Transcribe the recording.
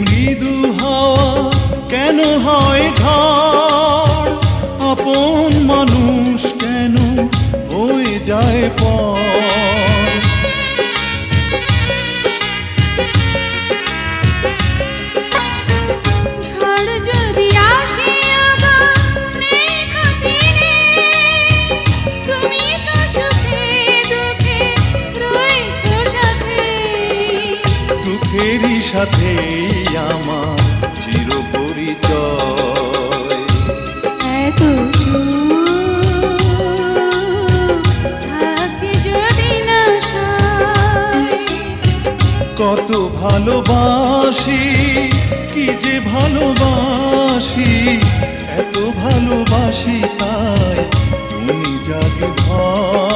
মৃদু হাওয়া কেন হয় ঝড়, আপন মানুষ কেন হয়ে যায় পর। ঝড় যদি আসে নেই খাতিরে, তুমি তো সুখে দুঃখে রয়েছো সাথে। দুঃখেরই সাথেই আমার চির পরিচয়। এত থাকে যদি না সয়। কত ভালোবাসি, কি যে ভালোবাসি, এত ভালোবাসি তাই তুমি জাগে ভয়।